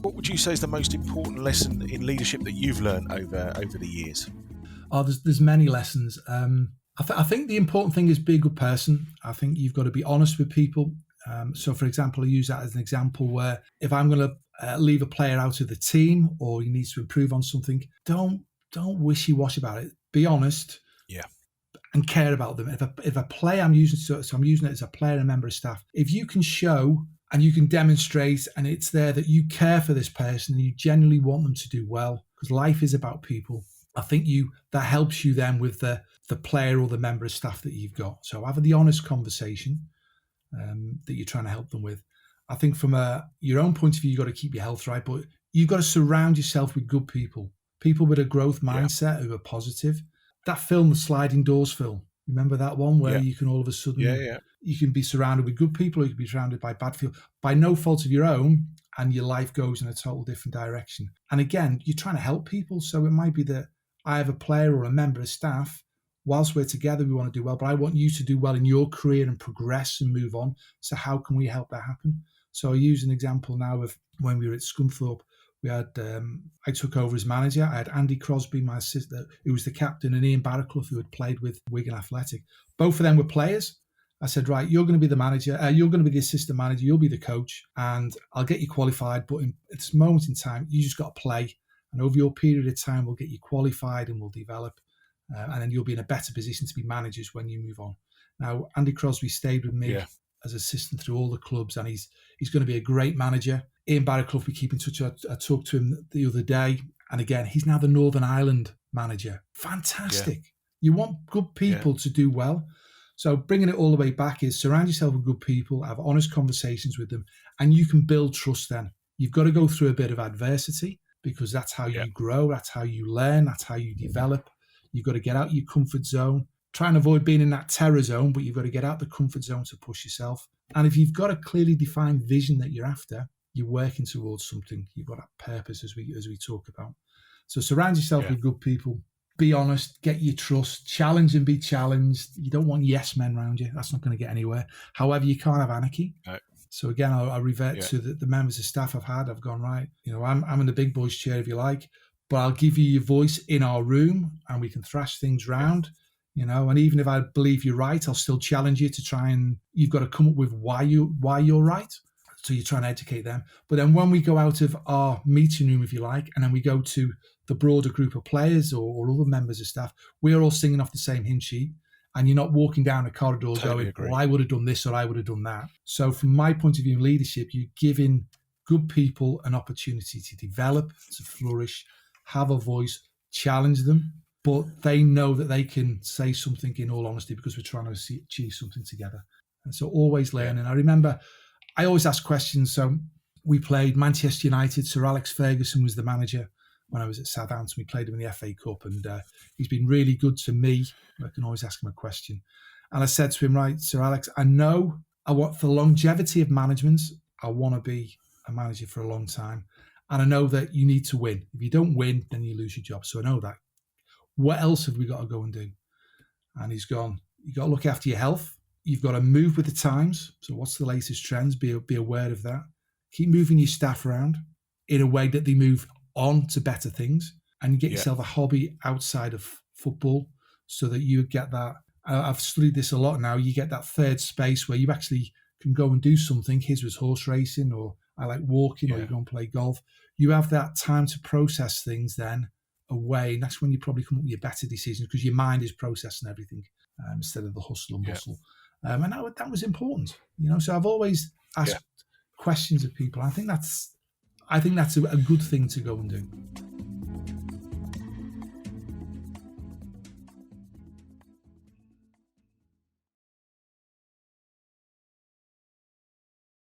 What would you say is the most important lesson in leadership that you've learned over the years? Oh, there's many lessons. I think the important thing is be a good person. I think you've got to be honest with people. So, for example, I use that as an example where if I'm going to leave a player out of the team or he needs to improve on something, don't wishy-washy about it. Be honest. Yeah. And care about them. If a player I'm using it as a player and a member of staff. If you can show and you can demonstrate and it's there that you care for this person and you genuinely want them to do well, because life is about people, I think that helps you then with the player or the member of staff that you've got. So have the honest conversation that you're trying to help them with. I think from your own point of view, you've got to keep your health right, but you've got to surround yourself with good people with a growth mindset who are positive. That film, the Sliding Doors film, remember that one where you can all of a sudden, you can be surrounded with good people or you can be surrounded by bad people by no fault of your own, and your life goes in a total different direction. And again, you're trying to help people. So it might be that I have a player or a member of staff, whilst we're together, we want to do well, but I want you to do well in your career and progress and move on. So how can we help that happen? So I use an example now of when we were at Scunthorpe. We had, I took over as manager. I had Andy Crosby, my assistant, who was the captain, and Ian Barraclough, who had played with Wigan Athletic. Both of them were players. I said, right, you're going to be the manager. You're going to be the assistant manager. You'll be the coach, and I'll get you qualified. But at this moment in time, you just got to play. And over your period of time, we'll get you qualified and we'll develop. And then you'll be in a better position to be managers when you move on. Now, Andy Crosby stayed with me as assistant through all the clubs, and he's going to be a great manager. Ian Barraclough, we keep in touch. I talked to him the other day, and again, he's now the Northern Ireland manager. Fantastic. Yeah. You want good people to do well. So bringing it all the way back is surround yourself with good people, have honest conversations with them, and you can build trust then. You've got to go through a bit of adversity because that's how you grow, that's how you learn, that's how you develop. You've got to get out your comfort zone. Try and avoid being in that terror zone, but you've got to get out the comfort zone to push yourself. And if you've got a clearly defined vision that you're after, you're working towards something. You've got that purpose as we talk about. So surround yourself with good people. Be honest, get your trust, challenge and be challenged. You don't want yes men around you. That's not going to get anywhere. However, you can't have anarchy. No. So again, I revert to the members of staff I've had. I've gone, right, I'm in the big boys chair if you like, but I'll give you your voice in our room and we can thrash things round. And even if I believe you're right, I'll still challenge you to try and you've got to come up with why you're right. So you're trying to educate them. But then when we go out of our meeting room, if you like, and then we go to the broader group of players or other members of staff, we're all singing off the same hymn sheet. And you're not walking down a corridor going, well, I would have done this or I would have done that. So from my point of view in leadership, you're giving good people an opportunity to develop, to flourish, have a voice, challenge them, but they know that they can say something in all honesty because we're trying to achieve something together. And so always learning. I remember I always ask questions. So we played Manchester United. Sir Alex Ferguson was the manager when I was at Southampton. We played him in the FA Cup and he's been really good to me. I can always ask him a question. And I said to him, right, Sir Alex, I know I want for the longevity of management, I want to be a manager for a long time. And I know that you need to win. If you don't win, then you lose your job. So I know that. What else have we got to go and do? And he's gone, you've got to look after your health. You've got to move with the times. So what's the latest trends? Be aware of that. Keep moving your staff around in a way that they move on to better things. And you get yourself a hobby outside of football so that you get that. I've studied this a lot now. You get that third space where you actually can go and do something. His was horse racing, or I like walking, or you go and play golf. You have that time to process things then away. And that's when you probably come up with your better decisions because your mind is processing everything instead of the hustle and bustle. And that was important, So I've always asked questions of people. I think that's a good thing to go and do.